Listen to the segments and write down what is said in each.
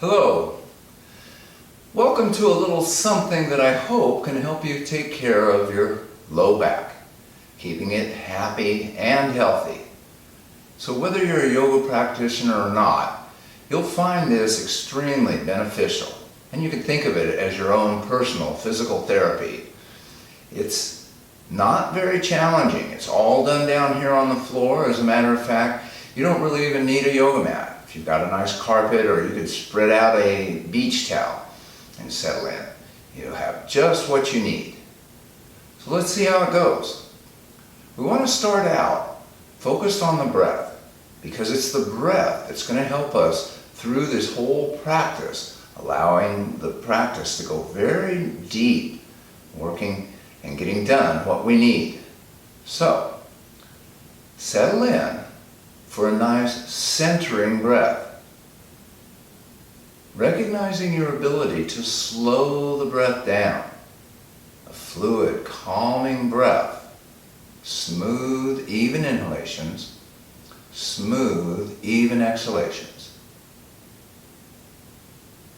Hello. Welcome to a little something that I hope can help you take care of your low back, keeping it happy and healthy. So whether you're a yoga practitioner or not, you'll find this extremely beneficial, and you can think of it as your own personal physical therapy. It's not very challenging. It's all done down here on the floor. As a matter of fact, you don't really even need a yoga mat. If you've got a nice carpet, or you could spread out a beach towel and settle in, you'll have just what you need. So let's see how it goes. We want to start out focused on the breath, because it's the breath that's going to help us through this whole practice, allowing the practice to go very deep, working and getting done what we need. So, settle in for a nice centering breath, recognizing your ability to slow the breath down. A fluid, calming breath, smooth, even inhalations, smooth, even exhalations.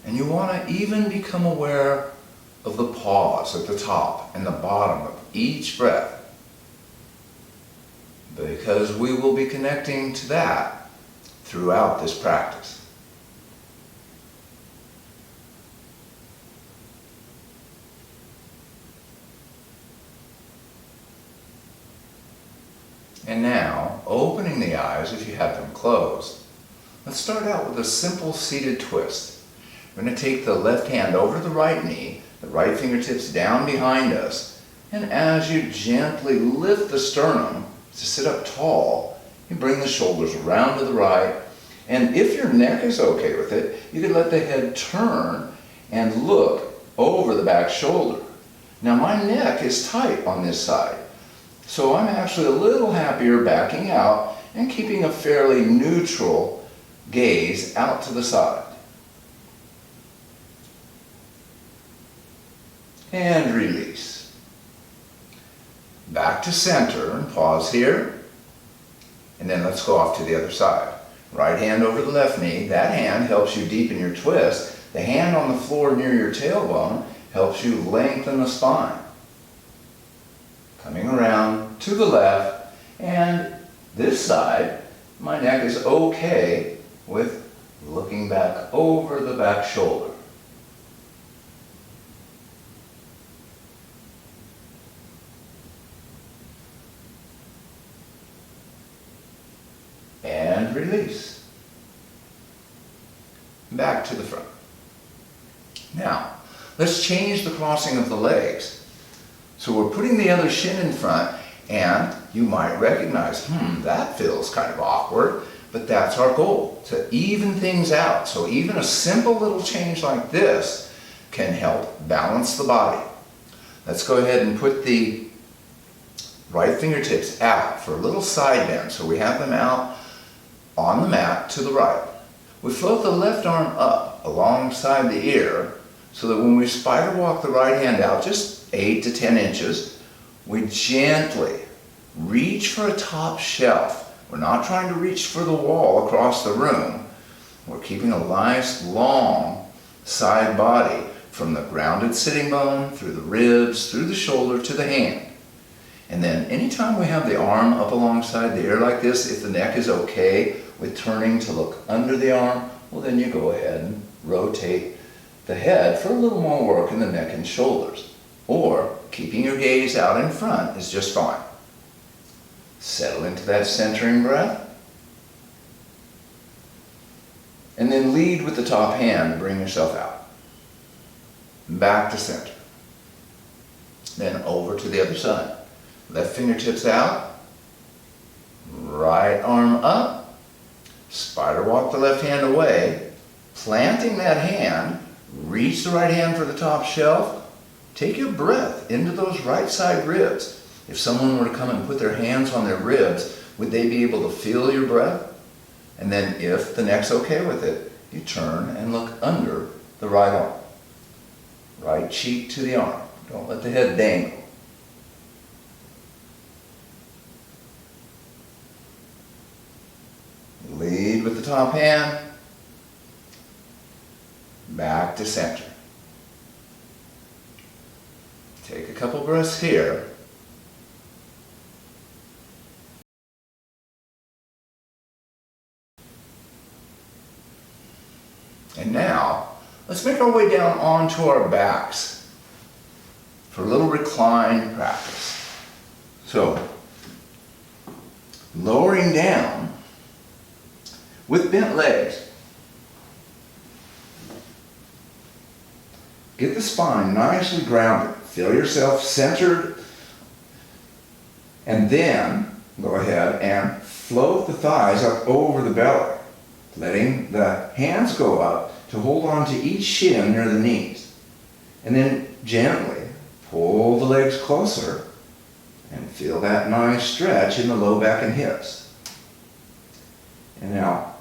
And you want to even become aware of the pause at the top and the bottom of each breath, because we will be connecting to that throughout this practice. And now, opening the eyes if you have them closed, let's start out with a simple seated twist. We're going to take the left hand over the right knee, the right fingertips down behind us, and as you gently lift the sternum to sit up tall, you bring the shoulders around to the right, and if your neck is okay with it, you can let the head turn and look over the back shoulder. Now my neck is tight on this side, so I'm actually a little happier backing out and keeping a fairly neutral gaze out to the side. And release. Back to center and pause here. And then let's go off to the other side. Right hand over the left knee. That hand helps you deepen your twist. The hand on the floor near your tailbone helps you lengthen the spine. Coming around to the left, and this side, my neck is okay with looking back over the back shoulder. And release. Back to the front. Now, let's change the crossing of the legs. So we're putting the other shin in front, and you might recognize, that feels kind of awkward, but that's our goal, to even things out. So even a simple little change like this can help balance the body. Let's go ahead and put the right fingertips out for a little side bend. So we have them out on the mat to the right. We float the left arm up alongside the ear so that when we spider walk the right hand out just 8 to 10 inches, we gently reach for a top shelf. We're not trying to reach for the wall across the room. We're keeping a nice long side body from the grounded sitting bone, through the ribs, through the shoulder to the hand. And then anytime we have the arm up alongside the ear like this, if the neck is okay with turning to look under the arm, well then you go ahead and rotate the head for a little more work in the neck and shoulders. Or keeping your gaze out in front is just fine. Settle into that centering breath. And then lead with the top hand to bring yourself out. Back to center. Then over to the other side. Left fingertips out, right arm up, spider walk the left hand away, planting that hand, reach the right hand for the top shelf, take your breath into those right side ribs. If someone were to come and put their hands on their ribs, would they be able to feel your breath? And then if the neck's okay with it, you turn and look under the right arm. Right cheek to the arm. Don't let the head dangle. Lead with the top hand. back to center. Take a couple breaths here. And now, let's make our way down onto our backs for a little recline practice. So, lowering down with bent legs. Get the spine nicely grounded. Feel yourself centered. And then, go ahead and float the thighs up over the belly, letting the hands go up to hold on to each shin near the knees. And then gently pull the legs closer and feel that nice stretch in the low back and hips. And now,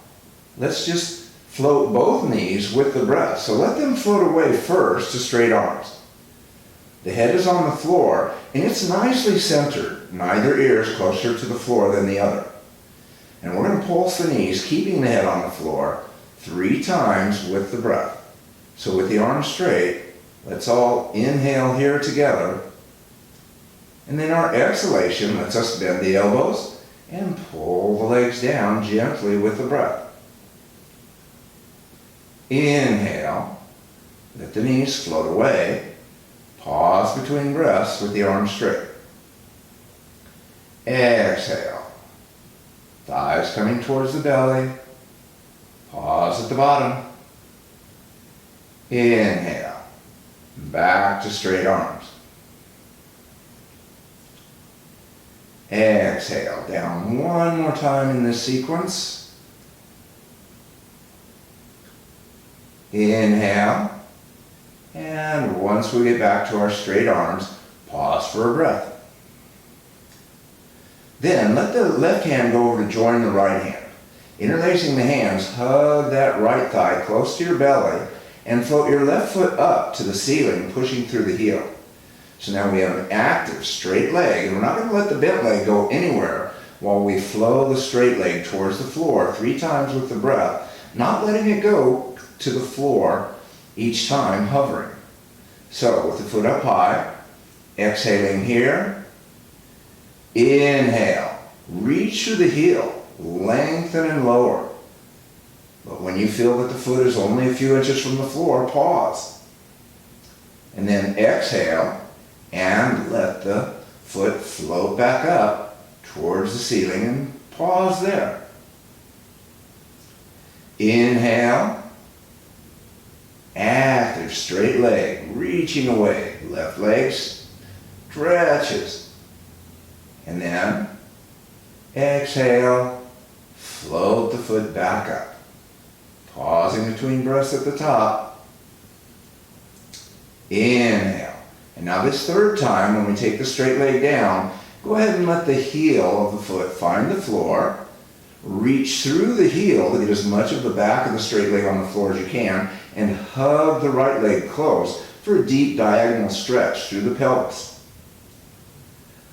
let's just float both knees with the breath. So let them float away first to straight arms. The head is on the floor and it's nicely centered. Neither ear is closer to the floor than the other. And we're going to pulse the knees, keeping the head on the floor 3 times with the breath. So with the arms straight, let's all inhale here together. And then our exhalation lets us bend the elbows and pull the legs down gently with the breath. Inhale, let the knees float away. Pause between breaths with the arms straight. Exhale, thighs coming towards the belly. Pause at the bottom. Inhale, back to straight arms. Exhale, down one more time in this sequence. Inhale, and once we get back to our straight arms, pause for a breath. Then let the left hand go over to join the right hand. Interlacing the hands, hug that right thigh close to your belly and float your left foot up to the ceiling, pushing through the heel. So now we have an active straight leg, and we're not going to let the bent leg go anywhere while we flow the straight leg towards the floor 3 times with the breath, not letting it go to the floor each time, hovering. So with the foot up high, exhaling here, inhale, reach through the heel, lengthen and lower. But when you feel that the foot is only a few inches from the floor, pause. And then exhale and let the foot float back up towards the ceiling and pause there. Inhale. Active straight leg, reaching away. Left leg stretches. And then exhale, float the foot back up. Pausing between breaths at the top. Inhale. And now this third time, when we take the straight leg down, go ahead and let the heel of the foot find the floor. Reach through the heel to get as much of the back of the straight leg on the floor as you can, and hug the right leg close for a deep diagonal stretch through the pelvis.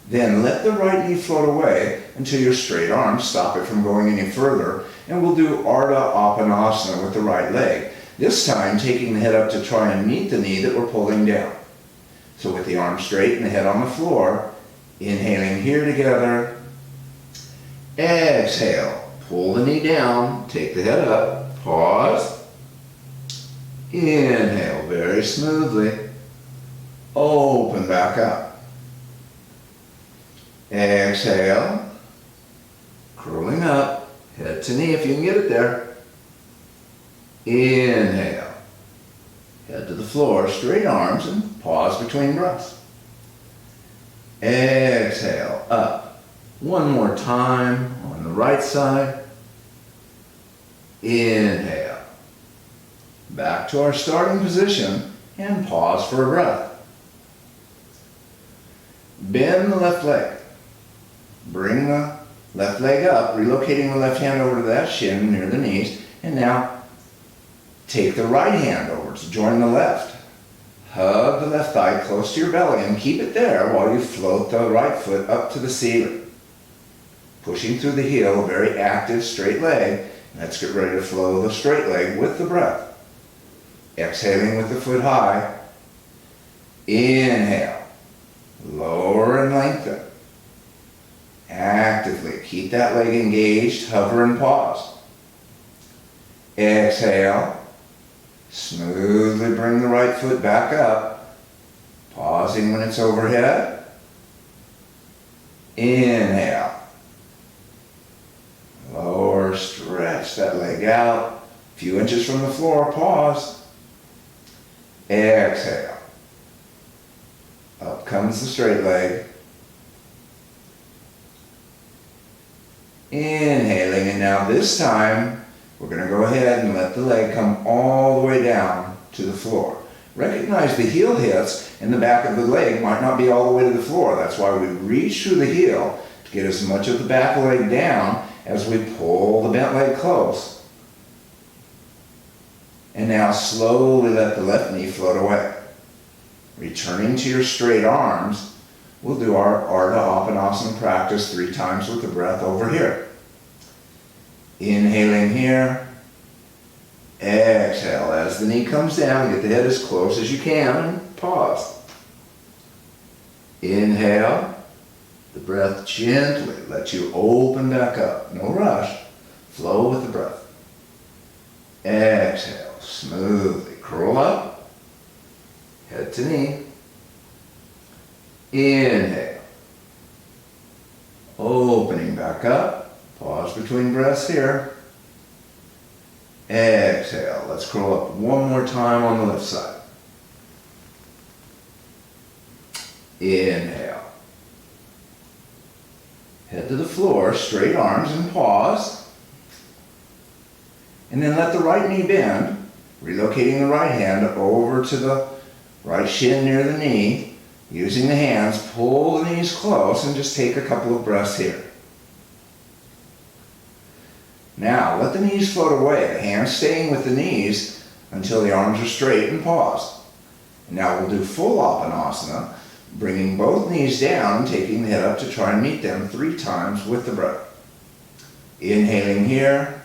Then let the right knee float away until your straight arms stop it from going any further, and we'll do Ardha Appanasana with the right leg, this time taking the head up to try and meet the knee that we're pulling down. So with the arms straight and the head on the floor, inhaling here together. Exhale, pull the knee down, take the head up, pause. Inhale very smoothly, open back up. Exhale, curling up, head to knee if you can get it there. Inhale, head to the floor, straight arms, and pause between breaths. Exhale, up. One more time on the right side. Inhale. Back to our starting position and pause for a breath. Bend the left leg. Bring the left leg up, relocating the left hand over to that shin near the knees. And now take the right hand over to join the left. Hug the left thigh close to your belly and keep it there while you float the right foot up to the ceiling. Pushing through the heel, a very active straight leg. Let's get ready to flow the straight leg with the breath. Exhaling with the foot high. Inhale. Lower and lengthen. Actively keep that leg engaged, hover and pause. Exhale. Smoothly bring the right foot back up, pausing when it's overhead. Inhale. Lower, stretch that leg out. A few inches from the floor, pause. Exhale. Up comes the straight leg. Inhaling, and now this time, we're going to go ahead and let the leg come all the way down to the floor. Recognize the heel hits and the back of the leg might not be all the way to the floor. That's why we reach through the heel to get as much of the back leg down as we pull the bent leg close. And now slowly let the left knee float away. Returning to your straight arms, we'll do our Ardha Appanasana practice 3 times with the breath over here. Inhaling here. Exhale as the knee comes down. Get the head as close as you can and pause. Inhale. The breath gently lets you open back up. No rush. Flow with the breath. Exhale. Smoothly curl up. Head to knee. Inhale. Opening back up. Pause between breaths here. Exhale. Let's curl up one more time on the left side. Inhale. Head to the floor, straight arms and pause. And then let the right knee bend, relocating the right hand over to the right shin near the knee. Using the hands, pull the knees close and just take a couple of breaths here. Now, let the knees float away, the hands staying with the knees until the arms are straight, and pause. And now we'll do full Appanasana, bringing both knees down, taking the head up to try and meet them 3 times with the breath. Inhaling here.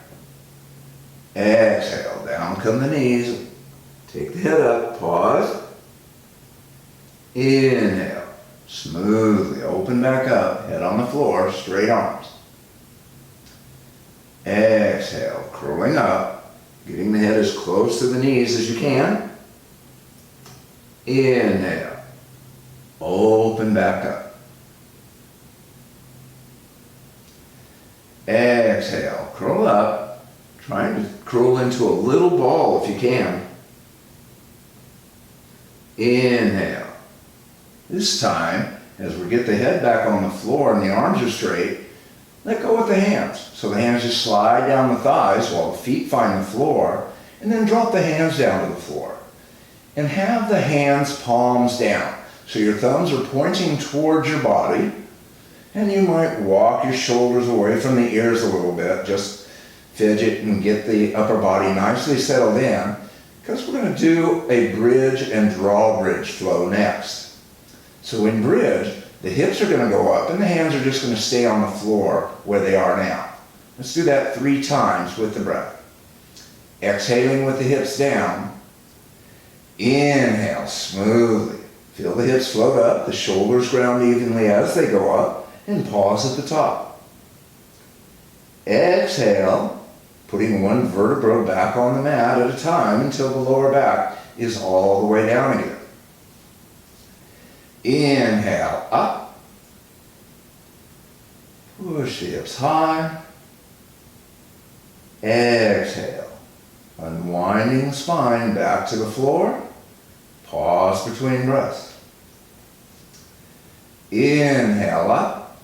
Exhale, down come the knees. Take the head up, pause. Inhale, smoothly open back up, head on the floor, straight arms. Exhale, curling up, getting the head as close to the knees as you can. Inhale, open back up. Exhale, curl up, trying to curl into a little ball if you can. Inhale. This time, as we get the head back on the floor and the arms are straight, let go with the hands. So the hands just slide down the thighs while the feet find the floor, and then drop the hands down to the floor. And have the hands palms down. So your thumbs are pointing towards your body, and you might walk your shoulders away from the ears a little bit, just fidget and get the upper body nicely settled in, because we're going to do a bridge and draw bridge flow next. So in bridge, the hips are going to go up and the hands are just going to stay on the floor where they are now. Let's do that 3 times with the breath. Exhaling with the hips down. Inhale smoothly. Feel the hips float up, the shoulders ground evenly as they go up, and pause at the top. Exhale, putting one vertebra back on the mat at a time until the lower back is all the way down again. Inhale, up. Push the hips high. Exhale. Unwinding the spine back to the floor. Pause between breaths. Inhale, up.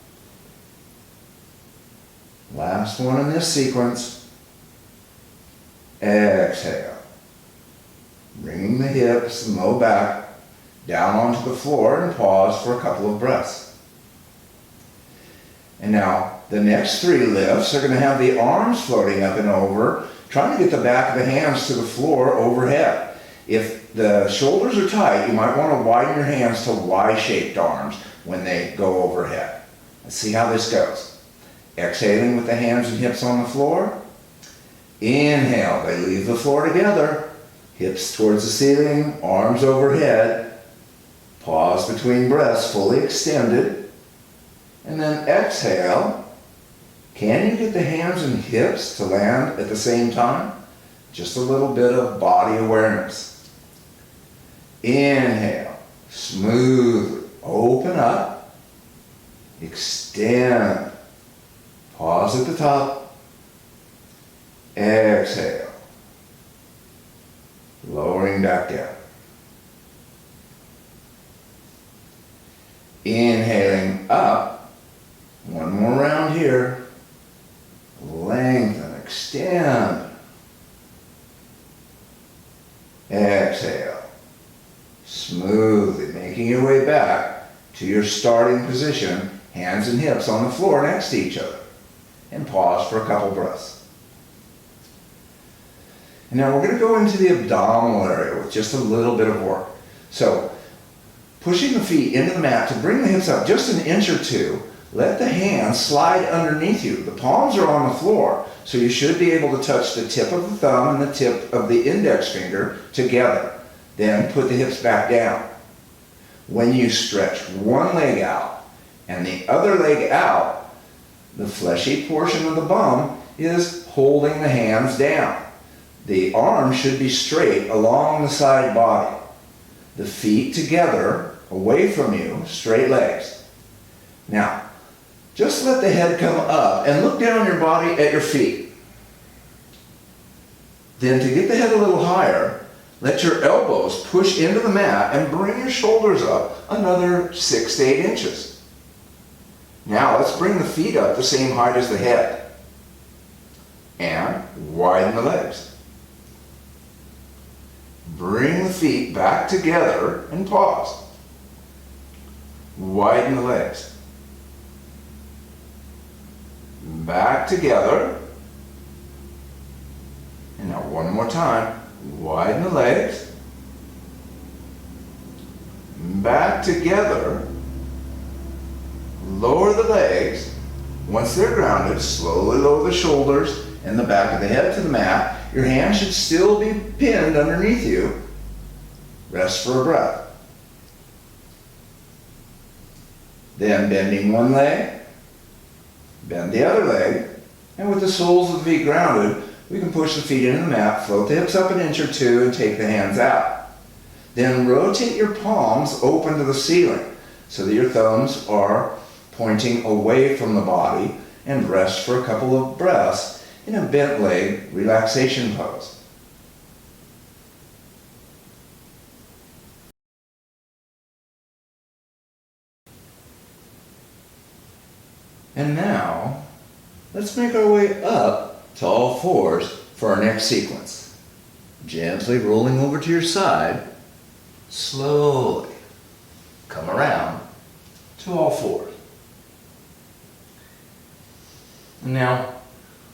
Last one in this sequence. Exhale. Bringing the hips and low back down onto the floor and pause for a couple of breaths. And now the next 3 lifts are going to have the arms floating up and over, trying to get the back of the hands to the floor overhead. If the shoulders are tight, you might want to widen your hands to Y-shaped arms when they go overhead. Let's see how this goes. Exhaling with the hands and hips on the floor. Inhale, they leave the floor together. Hips towards the ceiling, arms overhead. Pause between breaths, fully extended. And then exhale. Can you get the hands and hips to land at the same time? Just a little bit of body awareness. Inhale, smoothly, open up, extend. Pause at the top. Exhale. Lowering back down. Inhaling up. One more round here. Lengthen, extend. Exhale. Smoothly making your way back to your starting position, hands and hips on the floor next to each other. And pause for a couple breaths. And now we're going to go into the abdominal area with just a little bit of work. So, pushing the feet into the mat to bring the hips up just an inch or two. Let the hands slide underneath you. The palms are on the floor, so you should be able to touch the tip of the thumb and the tip of the index finger together. Then put the hips back down. When you stretch one leg out and the other leg out, the fleshy portion of the bum is holding the hands down. The arms should be straight along the side body. The feet together, away from you, straight legs. Now, just let the head come up and look down your body at your feet. Then to get the head a little higher, let your elbows push into the mat and bring your shoulders up another 6 to 8 inches. Now let's bring the feet up the same height as the head. And widen the legs. Bring the feet back together and pause. Widen the legs. Back together. And now one more time. Widen the legs. Back together. Lower the legs. Once they're grounded, slowly lower the shoulders and the back of the head to the mat. Your hands should still be pinned underneath you. Rest for a breath. Then bending one leg, bend the other leg, and with the soles of the feet grounded, we can push the feet into the mat, float the hips up an inch or two, and take the hands out. Then rotate your palms open to the ceiling so that your thumbs are pointing away from the body, and rest for a couple of breaths in a bent leg relaxation pose. And now, let's make our way up to all fours for our next sequence. Gently rolling over to your side, slowly come around to all fours. Now,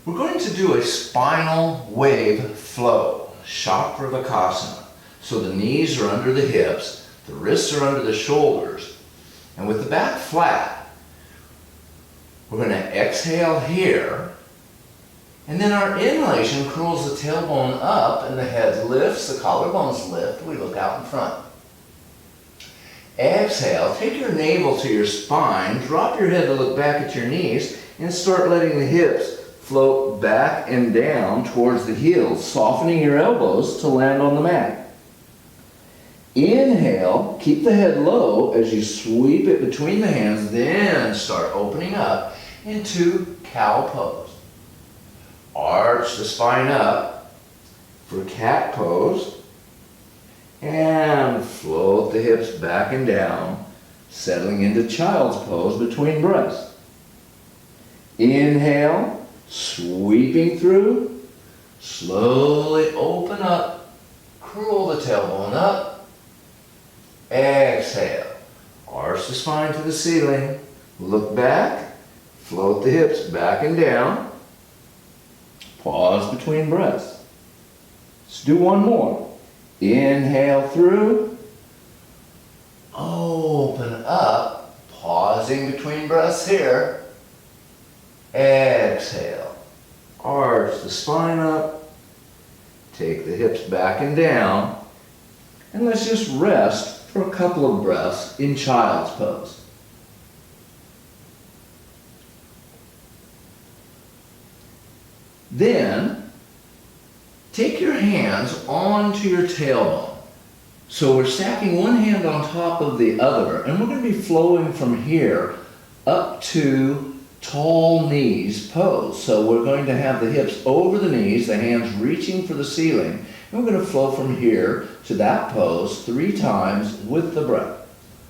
we're going to do a spinal wave flow, Chakravakasana. So the knees are under the hips, the wrists are under the shoulders, and with the back flat, we're going to exhale here, and then our inhalation curls the tailbone up and the head lifts, the collarbones lift, we look out in front. Exhale, take your navel to your spine, drop your head to look back at your knees, and start letting the hips float back and down towards the heels, softening your elbows to land on the mat. Inhale, keep the head low as you sweep it between the hands, then start opening up into cow pose. Arch the spine up for cat pose, and float the hips back and down, settling into child's pose between breaths. Inhale, sweeping through, slowly open up, curl the tailbone up, exhale, arch the spine to the ceiling, look back, float the hips back and down, pause between breaths. Let's do one more. Inhale through, open up, pausing between breaths here, exhale. Arch the spine up, Take the hips back and down, and let's just rest for a couple of breaths in child's pose. Then, take your hands onto your tailbone. So we're stacking one hand on top of the other, and we're going to be flowing from here up to tall knees pose. So we're going to have the hips over the knees, the hands reaching for the ceiling, and we're going to flow from here to that pose 3 times with the breath.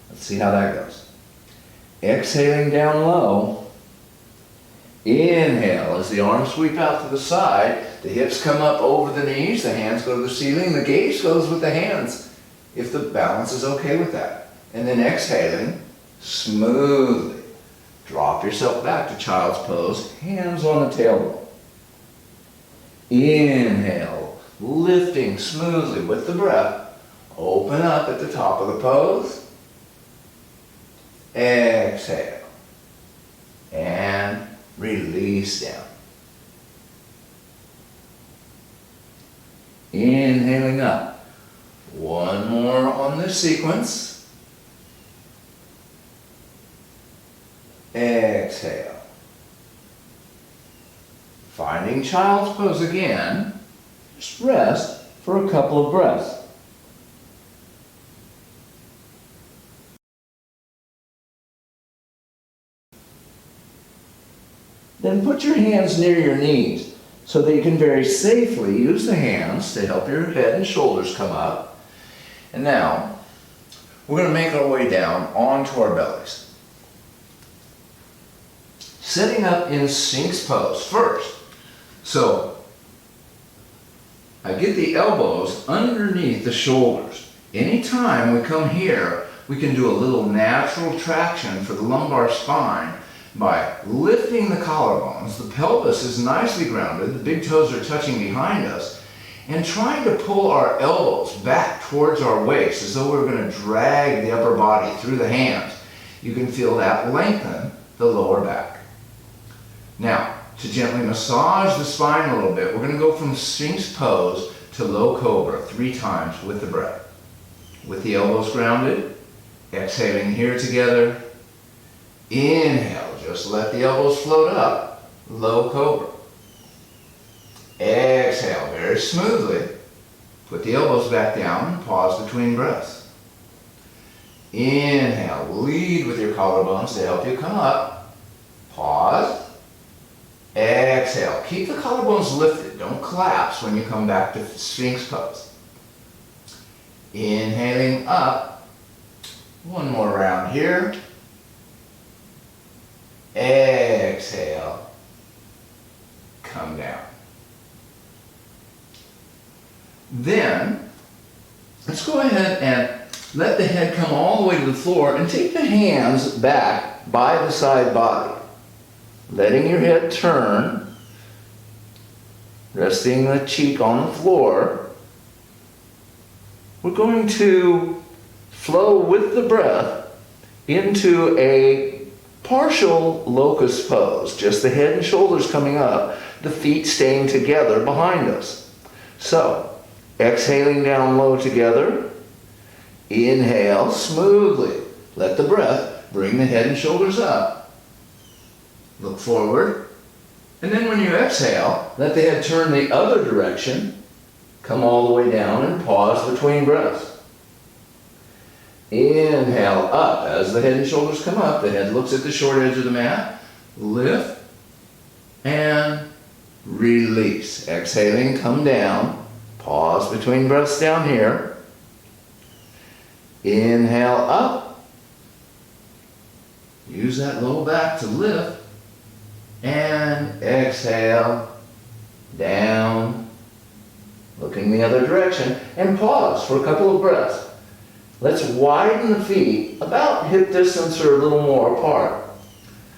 Let's see how that goes. Exhaling down low. Inhale as the arms sweep out to the side, the hips come up over the knees, the hands go to the ceiling, the gaze goes with the hands, if the balance is okay with that. And then exhaling, smoothly. Drop yourself back to child's pose, hands on the tailbone. Inhale, lifting smoothly with the breath. Open up at the top of the pose. Exhale. And release down. Inhaling up. One more on this sequence. Exhale. Finding child's pose again. Just rest for a couple of breaths. Then put your hands near your knees so that you can very safely use the hands to help your head and shoulders come up. And now, we're going to make our way down onto our bellies. Sitting up in Sphinx pose first. So, I get the elbows underneath the shoulders. Anytime we come here, we can do a little natural traction for the lumbar spine by lifting the collarbones. The pelvis is nicely grounded, the big toes are touching behind us, and trying to pull our elbows back towards our waist as though we're going to drag the upper body through the hands. You can feel that lengthen the lower back. Now, to gently massage the spine a little bit, we're going to go from Sphinx pose to low Cobra 3 times with the breath. With the elbows grounded, exhaling here together. Inhale, just let the elbows float up, low Cobra. Exhale very smoothly. Put the elbows back down and pause between breaths. Inhale, lead with your collarbones to help you come up. Pause. Exhale. Keep the collarbones lifted. Don't collapse when you come back to Sphinx pose. Inhaling up. One more round here. Exhale. Come down. Then, let's go ahead and let the head come all the way to the floor and take the hands back by the side body. Letting your head turn, resting the cheek on the floor. We're going to flow with the breath into a partial locust pose, just the head and shoulders coming up, the feet staying together behind us. So, exhaling down low together, inhale smoothly, let the breath bring the head and shoulders up. Look forward, and then when you exhale, let the head turn the other direction, come all the way down and pause between breaths. Inhale up. As the head and shoulders come up, the head looks at the short edge of the mat, lift, and release. Exhaling, come down, pause between breaths down here. Inhale up, use that low back to lift. And exhale, down, looking the other direction, and pause for a couple of breaths. Let's widen the feet about hip distance or a little more apart.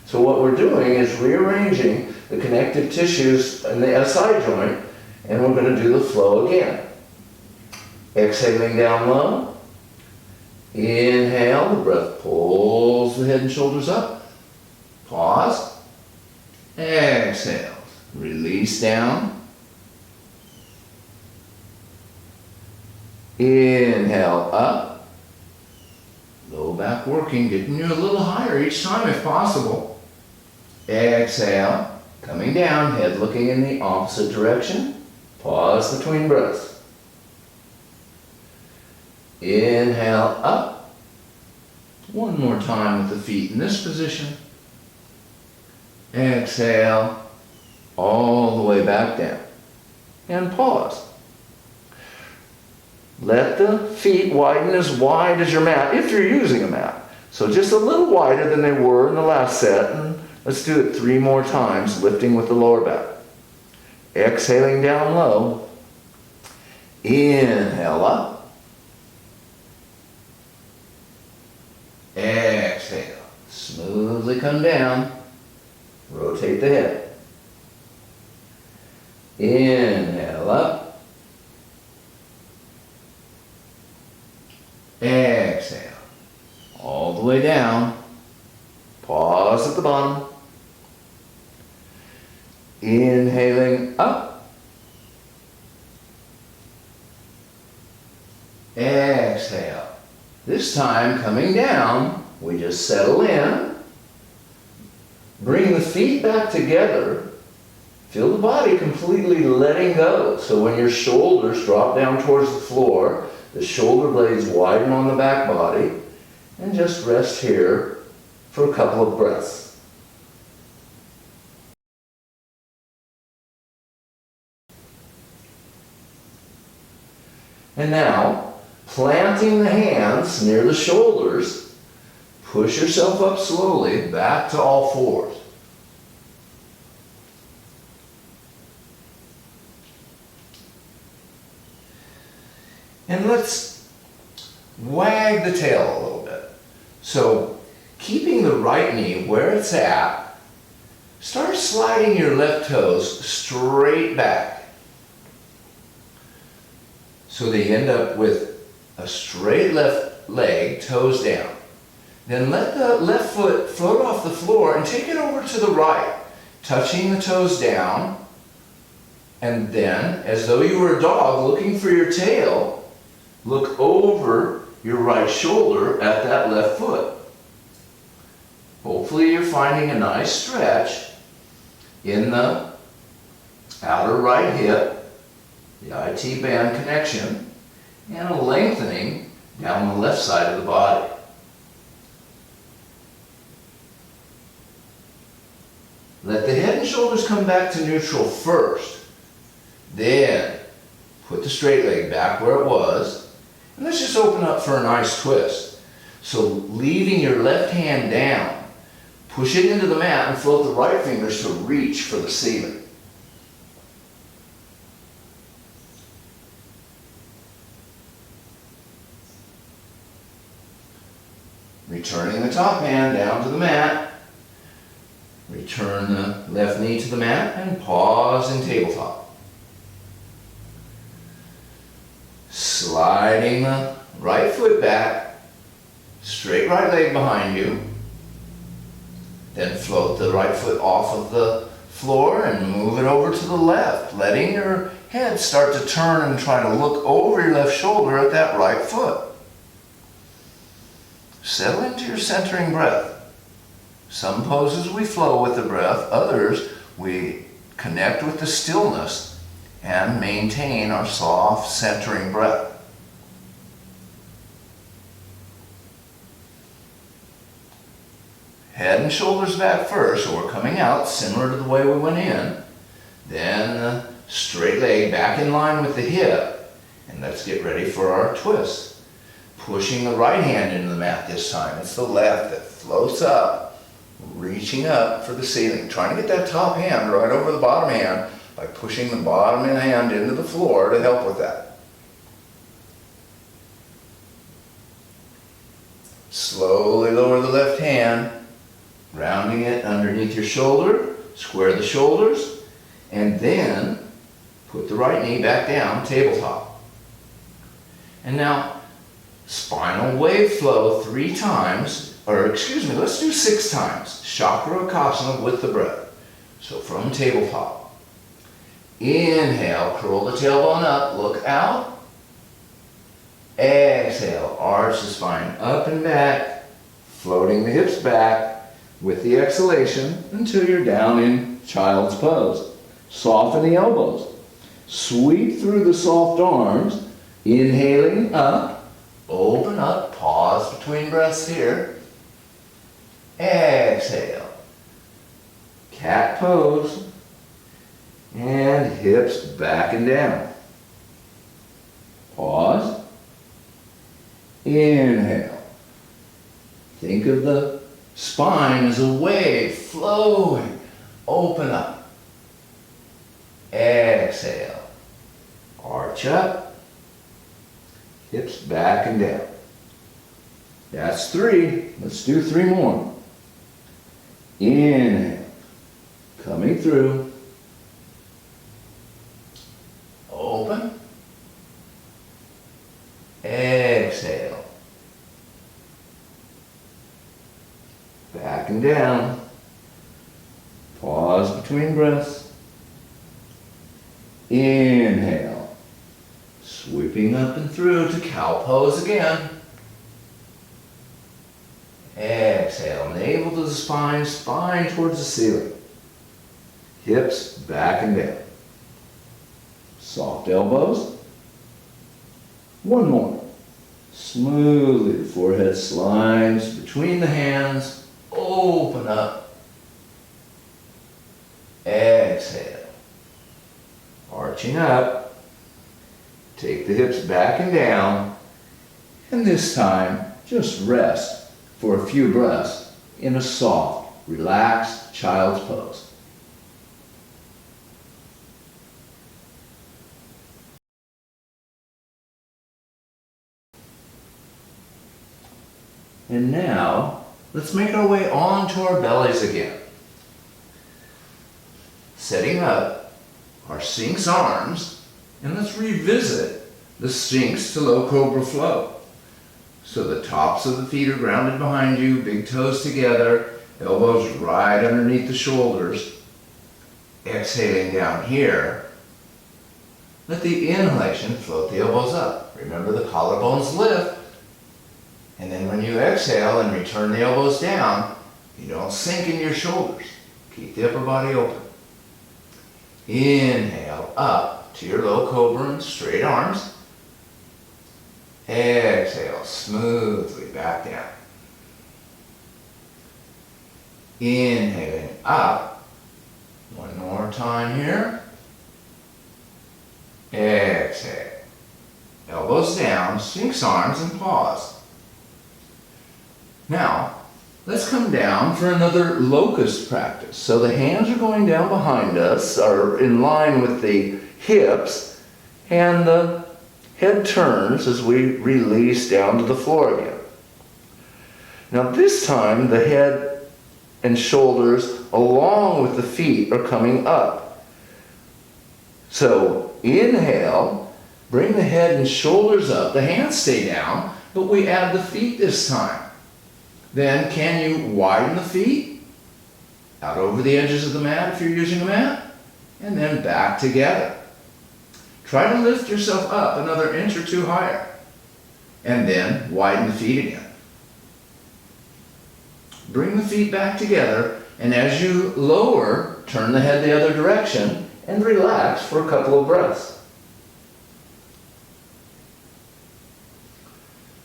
So what we're doing is rearranging the connective tissues in the SI joint, and we're going to do the flow again. Exhaling down low. Inhale, the breath pulls the head and shoulders up. Pause. Exhale. Release down. Inhale up. Low back working, getting you a little higher each time if possible. Exhale, coming down, head looking in the opposite direction. Pause between breaths. Inhale up. One more time with the feet in this position. Exhale, all the way back down. And pause. Let the feet widen as wide as your mat, if you're using a mat. So just a little wider than they were in the last set. And let's do it 3 more times, lifting with the lower back. Exhaling down low. Inhale up. Exhale. Smoothly come down. Rotate the head. Inhale up. Exhale. All the way down. Pause at the bottom. Inhaling up. Exhale. This time coming down, we just settle in. Bring the feet back together. Feel the body completely letting go. So when your shoulders drop down towards the floor, the shoulder blades widen on the back body, and just rest here for a couple of breaths. And now, planting the hands near the shoulders, push yourself up slowly back to all fours. And let's wag the tail a little bit. So, keeping the right knee where it's at, start sliding your left toes straight back. So they end up with a straight left leg, toes down. Then let the left foot float off the floor and take it over to the right, touching the toes down. And then, as though you were a dog looking for your tail, look over your right shoulder at that left foot. Hopefully you're finding a nice stretch in the outer right hip, the IT band connection, and a lengthening down the left side of the body. Let the head and shoulders come back to neutral first. Then put the straight leg back where it was. And let's just open up for a nice twist. So leaving your left hand down, push it into the mat and float the right fingers to reach for the ceiling. Returning the top hand down to the mat. Return the left knee to the mat and pause in tabletop. Sliding the right foot back, straight right leg behind you. Then float the right foot off of the floor and move it over to the left, letting your head start to turn and try to look over your left shoulder at that right foot. Settle into your centering breath. Some poses we flow with the breath, others we connect with the stillness and maintain our soft centering breath. Head and shoulders back first, so we're coming out similar to the way we went in. Then the straight leg back in line with the hip. And let's get ready for our twist. Pushing the right hand into the mat this time. It's the left that floats up, reaching up for the ceiling. Trying to get that top hand right over the bottom hand by pushing the bottom hand into the floor to help with that. Slowly lower the left hand, rounding it underneath your shoulder, square the shoulders, and then put the right knee back down, tabletop. And now, spinal wave flow 3 times, let's do 6 times. Chakra with the breath. So from tabletop. Inhale, curl the tailbone up, look out. Exhale, arch the spine up and back, floating the hips back with the exhalation until you're down in child's pose. Soften the elbows. Sweep through the soft arms, inhaling up, open up, pause between breaths here. Exhale. Cat pose. And hips back and down. Pause. Inhale. Think of the spine as a wave flowing. Open up. Exhale. Arch up. Hips back and down. That's 3. Let's do 3 more. Inhale. Coming through. Open. Exhale. Back and down. Pause between breaths. Inhale. Sweeping up and through to cow pose again. Exhale. Navel to the spine, spine towards the ceiling. Hips back and down. Soft elbows. 1 more. Smoothly the forehead slides between the hands. Open up. Exhale. Arching up. Take the hips back and down. And this time, just rest for a few breaths in a soft, relaxed child's pose. And now, let's make our way onto our bellies again. Setting up our Sphinx arms, and let's revisit the Sphinx to low Cobra flow. So the tops of the feet are grounded behind you, big toes together, elbows right underneath the shoulders. Exhaling down here. Let the inhalation float the elbows up. Remember the collarbones lift. And then when you exhale and return the elbows down, you don't sink in your shoulders. Keep the upper body open. Inhale up to your low cobra and straight arms. Exhale smoothly back down. Inhaling up. 1 more time here. Exhale. Elbows down, Sphinx arms, and pause. Now, let's come down for another locust practice. So the hands are going down behind us, are in line with the hips, and the head turns as we release down to the floor again. Now this time, the head and shoulders, along with the feet, are coming up. So inhale, bring the head and shoulders up. The hands stay down, but we add the feet this time. Then can you widen the feet out over the edges of the mat if you're using a mat, and then back together. Try to lift yourself up another inch or 2 higher, and then widen the feet again. Bring the feet back together, and as you lower, turn the head the other direction and relax for a couple of breaths.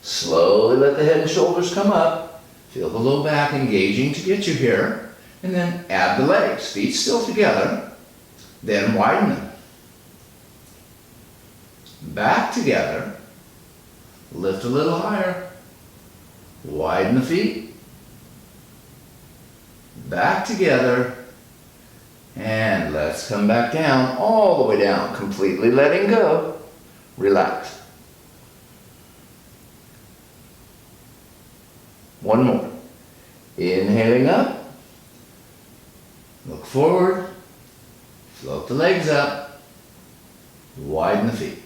Slowly let the head and shoulders come up. Feel the low back engaging to get you here, and then add the legs. Feet still together, then widen them. Back together, lift a little higher, widen the feet, back together, and let's come back down, all the way down, completely letting go. Relax. 1 more. Inhaling up. Look forward. Float the legs up. Widen the feet.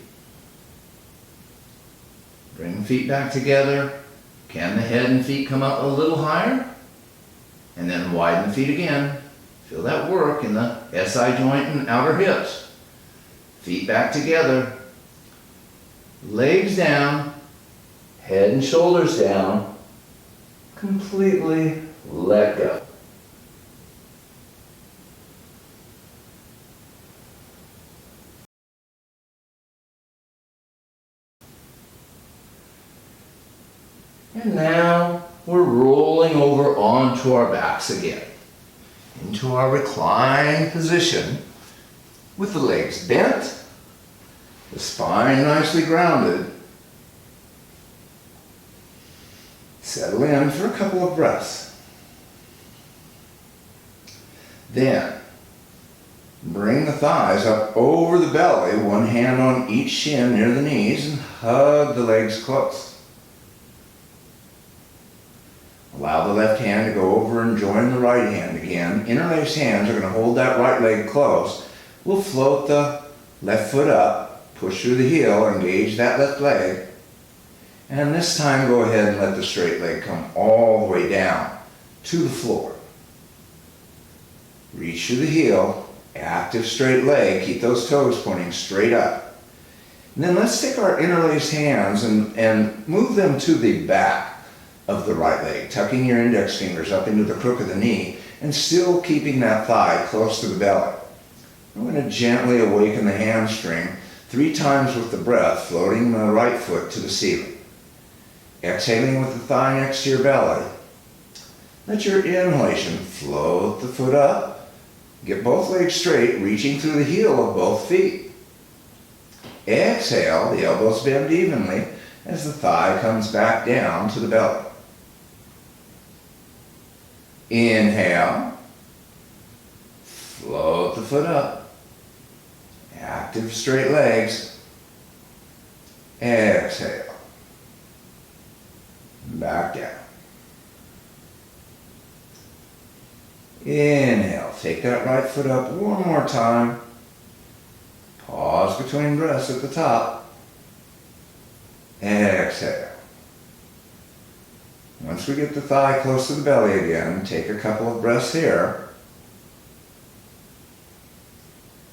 Bring the feet back together. Can the head and feet come up a little higher? And then widen the feet again. Feel that work in the SI joint and outer hips. Feet back together. Legs down. Head and shoulders down. Completely let go. And now we're rolling over onto our backs again, into our reclined position with the legs bent, the spine nicely grounded. Settle in for a couple of breaths. Then, bring the thighs up over the belly, one hand on each shin near the knees, and hug the legs close. Allow the left hand to go over and join the right hand again. Interlaced hands are going to hold that right leg close. We'll float the left foot up, push through the heel, engage that left leg. And this time go ahead and let the straight leg come all the way down to the floor. Reach through the heel, active straight leg, keep those toes pointing straight up. And then let's take our interlaced hands and move them to the back of the right leg, tucking your index fingers up into the crook of the knee and still keeping that thigh close to the belly. We're going to gently awaken the hamstring 3 times with the breath, floating the right foot to the ceiling. Exhaling with the thigh next to your belly. Let your inhalation float the foot up. Get both legs straight, reaching through the heel of both feet. Exhale, the elbows bend evenly as the thigh comes back down to the belly. Inhale, float the foot up, active straight legs. Exhale, back down. Inhale, take that right foot up one more time. Pause between breaths at the top. Exhale. Once we get the thigh close to the belly again, take a couple of breaths here.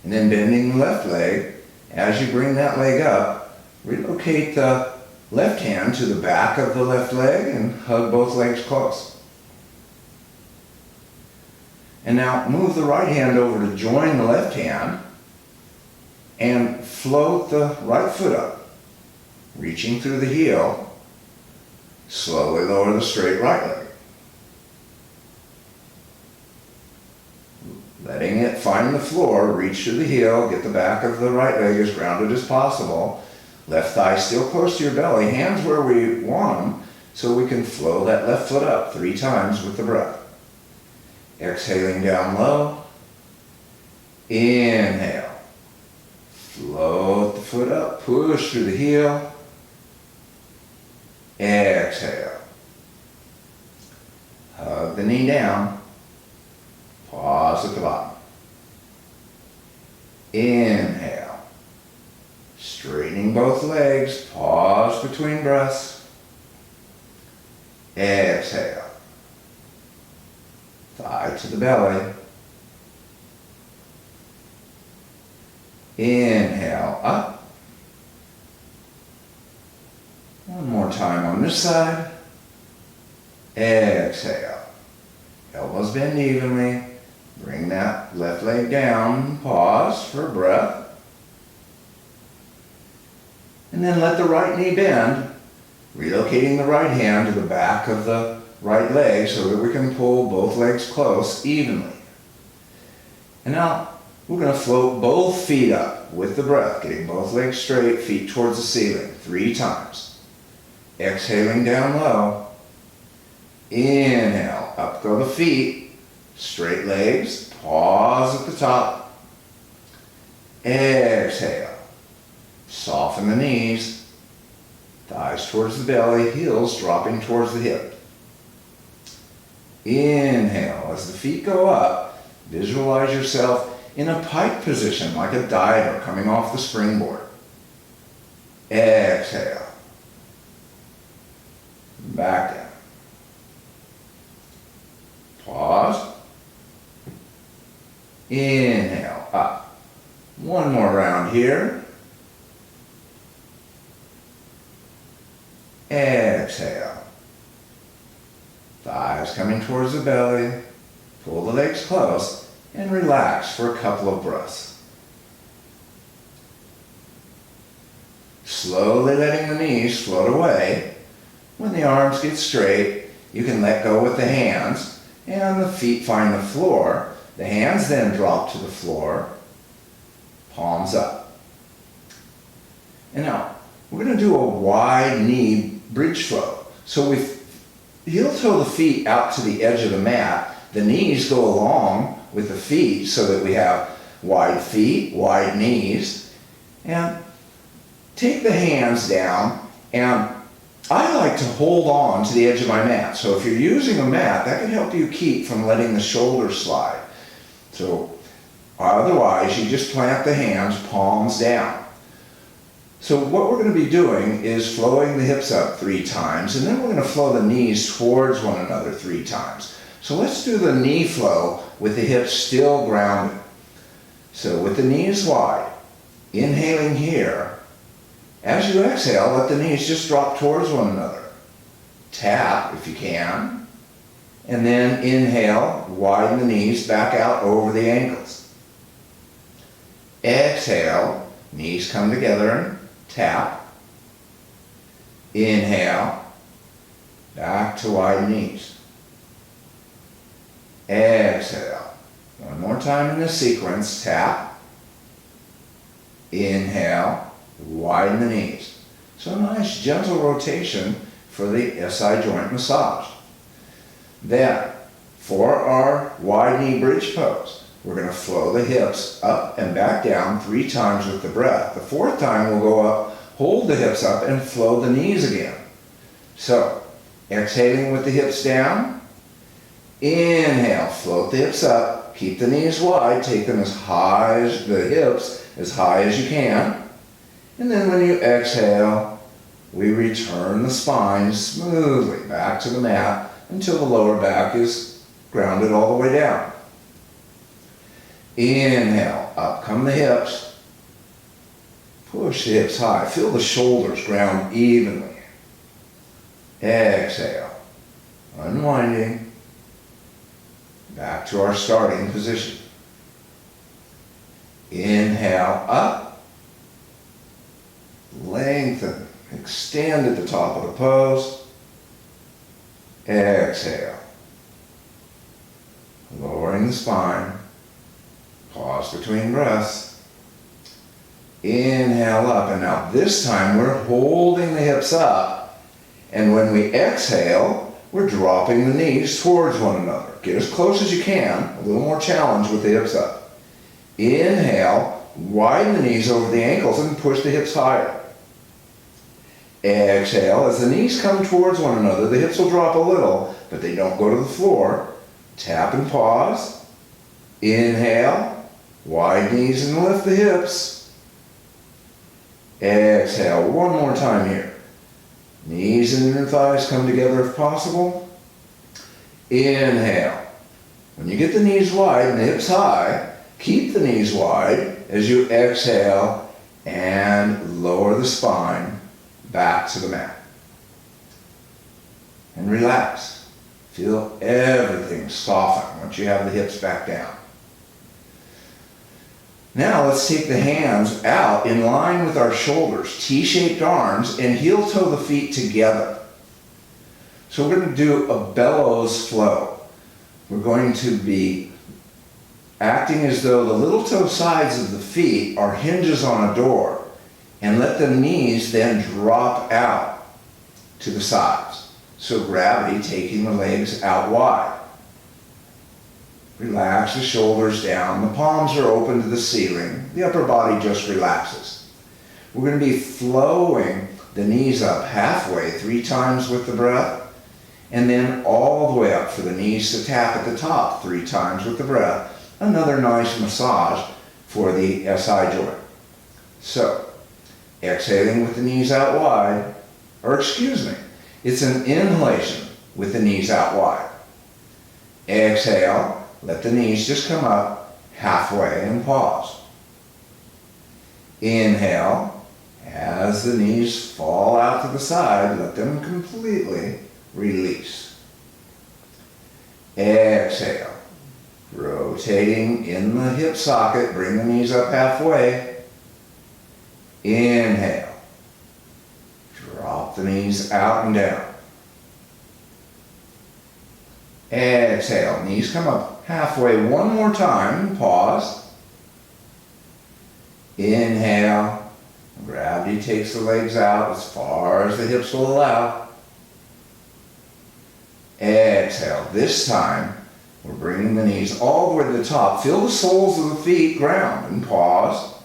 And then bending the left leg, as you bring that leg up, relocate the left hand to the back of the left leg and hug both legs close. And now move the right hand over to join the left hand and float the right foot up, reaching through the heel. Slowly lower the straight right leg. Letting it find the floor, reach through the heel, get the back of the right leg as grounded as possible. Left thigh still close to your belly, hands where we want them, so we can flow that left foot up 3 times with the breath. Exhaling down low. Inhale. Float the foot up, push through the heel. Exhale. Hug the knee down. Pause at the bottom. Inhale. Straightening both legs. Pause between breaths. Exhale. Thigh to the belly. Inhale, up. One more time on this side. Exhale. Elbows bend evenly. Bring that left leg down. Pause for breath. And then let the right knee bend, relocating the right hand to the back of the right leg so that we can pull both legs close evenly. And now we're going to float both feet up with the breath, getting both legs straight, feet towards the ceiling 3 times. Exhaling down low. Inhale, up go the feet, straight legs, pause at the top. Exhale, soften the knees, thighs towards the belly, heels dropping towards the hip. Inhale, as the feet go up, visualize yourself in a pike position like a diver coming off the springboard. Exhale. Back down. Pause. Inhale, up. One more round here. Exhale. Thighs coming towards the belly. Pull the legs close and relax for a couple of breaths. Slowly letting the knees float away. When the arms get straight, you can let go with the hands and the feet find the floor. The hands then drop to the floor, palms up. And now, we're going to do a wide knee bridge flow. So we heel toe the feet out to the edge of the mat. The knees go along with the feet so that we have wide feet, wide knees. And take the hands down, and I like to hold on to the edge of my mat. So if you're using a mat, that can help you keep from letting the shoulders slide. So otherwise, you just plant the hands, palms down. So what we're going to be doing is flowing the hips up 3 times, and then we're going to flow the knees towards one another 3 times. So let's do the knee flow with the hips still grounded. So with the knees wide, inhaling here. As you exhale, let the knees just drop towards one another. Tap if you can. And then inhale, widen the knees back out over the ankles. Exhale, knees come together and tap. Inhale, back to wide knees. Exhale. One more time in this sequence, tap. Inhale, widen the knees. So a nice gentle rotation for the SI joint massage. Then, for our wide knee bridge pose, we're going to flow the hips up and back down 3 times with the breath. The 4th time we'll go up, hold the hips up, and flow the knees again. So, exhaling with the hips down. Inhale, float the hips up, keep the knees wide, take them as high as the hips, as high as you can. And then when you exhale, we return the spine smoothly back to the mat until the lower back is grounded all the way down. Inhale, up come the hips. Push the hips high. Feel the shoulders ground evenly. Exhale, unwinding. Back to our starting position. Inhale, up. Lengthen, extend at the top of the pose. Exhale. Lowering the spine. Pause between breaths. Inhale up, and now this time we're holding the hips up, and when we exhale, we're dropping the knees towards one another. Get as close as you can, a little more challenge with the hips up. Inhale, widen the knees over the ankles and push the hips higher. Exhale, as the knees come towards one another, the hips will drop a little, but they don't go to the floor. Tap and pause. Inhale, wide knees and lift the hips. Exhale, one more time here. Knees and inner thighs come together if possible. Inhale. When you get the knees wide and the hips high, keep the knees wide as you exhale and lower the spine back to the mat. And relax. Feel everything soften once you have the hips back down. Now let's take the hands out in line with our shoulders, T-shaped arms, and heel toe the feet together. So we're going to do a bellows flow. We're going to be acting as though the little toe sides of the feet are hinges on a door, and let the knees then drop out to the sides. So gravity taking the legs out wide. Relax the shoulders down. The palms are open to the ceiling. The upper body just relaxes. We're going to be flowing the knees up halfway 3 times with the breath, and then all the way up for the knees to tap at the top 3 times with the breath. Another nice massage for the SI joint. So, exhaling with the knees out wide, or excuse me, it's an inhalation with the knees out wide. Exhale, let the knees just come up halfway and pause. Inhale, As the knees fall out to the side, let them completely release. Exhale. Rotating in the hip socket, bring the knees up halfway. Inhale. Drop the knees out and down. Exhale. Knees come up halfway one more time. Pause. Inhale. Gravity takes the legs out as far as the hips will allow. Exhale. This time, we're bringing the knees all the way to the top. Feel the soles of the feet ground and pause.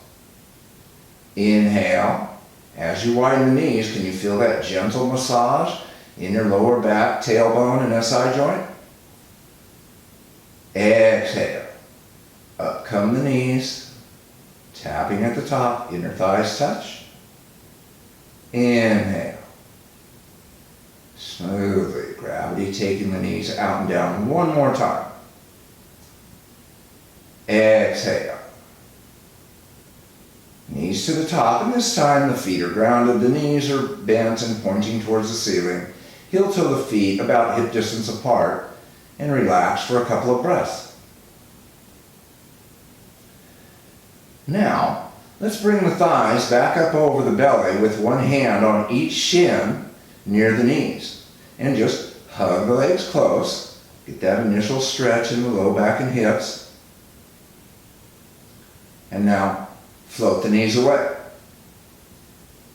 Inhale. As you widen the knees, can you feel that gentle massage in your lower back, tailbone, and SI joint? Exhale. Up come the knees, tapping at the top, inner thighs touch. Inhale. Smoothly, gravity taking the knees out and down one more time. Exhale. Knees to the top, and this time the feet are grounded, the knees are bent and pointing towards the ceiling. Heel toe the feet about hip distance apart, and relax for a couple of breaths. Now, let's bring the thighs back up over the belly with one hand on each shin near the knees. And just hug the legs close. Get that initial stretch in the low back and hips. And now, float the knees away.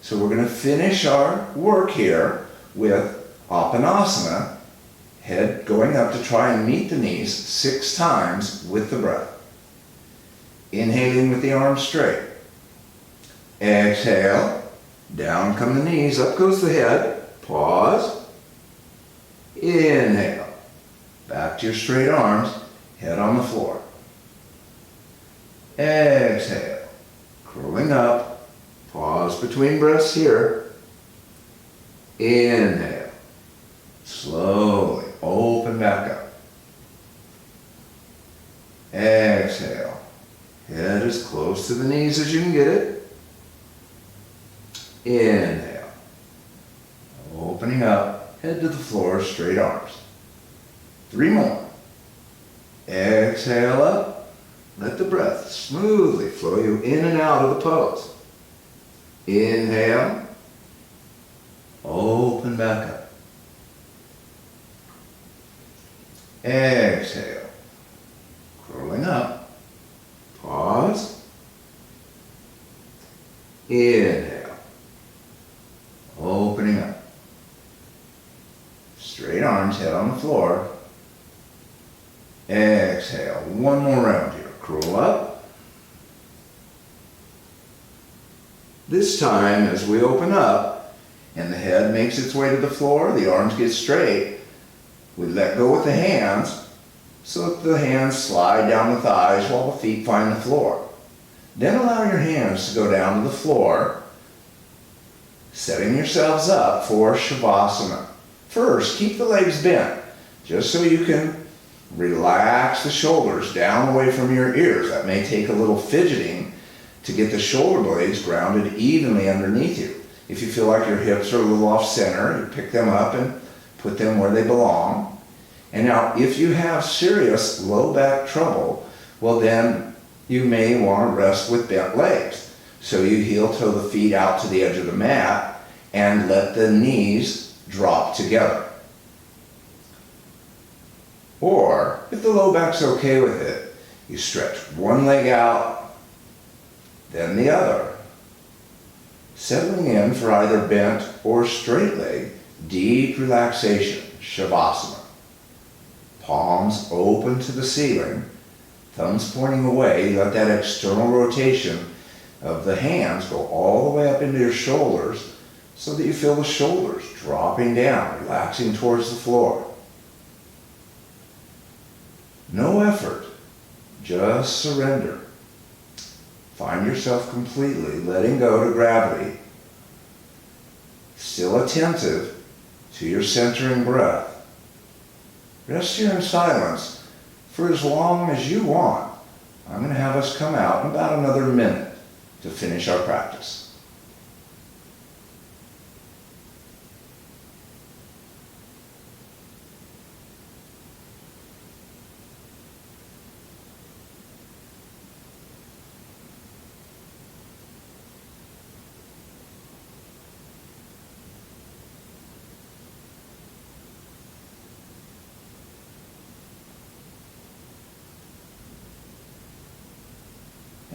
So we're going to finish our work here with Apanasana, head going up to try and meet the knees 6 times with the breath. Inhaling with the arms straight. Exhale, down come the knees, up goes the head. Pause. Inhale, back to your straight arms, head on the floor. Exhale, curling up, pause between breaths here. Inhale, slowly open back up. Exhale, head as close to the knees as you can get it. Inhale, opening up, head to the floor, straight arms. 3 more. Exhale up. Let the breath smoothly flow you in and out of the pose. Inhale. Open back up. Exhale. Curling up. Pause. Inhale. Opening up. Straight arms, head on the floor. Exhale. One more round here. Curl up. This time, as we open up and the head makes its way to the floor, the arms get straight, we let go with the hands so that the hands slide down the thighs while the feet find the floor. Then allow your hands to go down to the floor, setting yourselves up for Shavasana. First, keep the legs bent, just so you can relax the shoulders down away from your ears. That may take a little fidgeting to get the shoulder blades grounded evenly underneath you. If you feel like your hips are a little off center, you pick them up and put them where they belong. And now, if you have serious low back trouble, well then you may want to rest with bent legs. So you heel toe the feet out to the edge of the mat and let the knees drop together. Or, if the low back's okay with it, you stretch one leg out, then the other. Settling in for either bent or straight leg, deep relaxation, Shavasana. Palms open to the ceiling, thumbs pointing away. Let that external rotation of the hands go all the way up into your shoulders so that you feel the shoulders dropping down, relaxing towards the floor. No effort, just surrender. Find yourself completely letting go to gravity, still attentive to your centering breath. Rest here in silence for as long as you want. I'm going to have us come out in about another minute to finish our practice.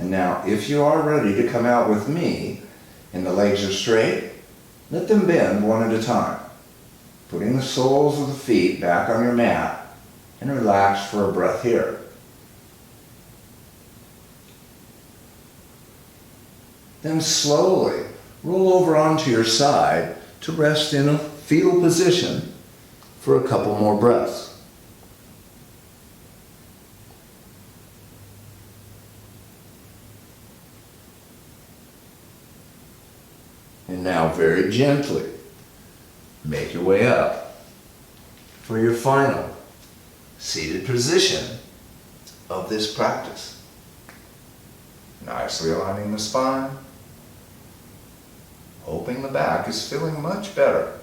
And now, if you are ready to come out with me, and the legs are straight, let them bend one at a time, putting the soles of the feet back on your mat, and relax for a breath here. Then slowly roll over onto your side to rest in a fetal position for a couple more breaths. And now very gently make your way up for your final seated position of this practice. Nicely aligning the spine, hoping the back is feeling much better.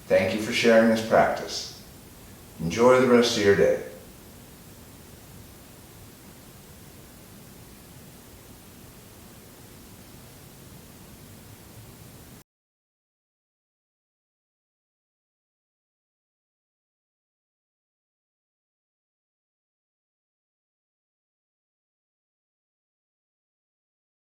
Thank you for sharing this practice. Enjoy the rest of your day.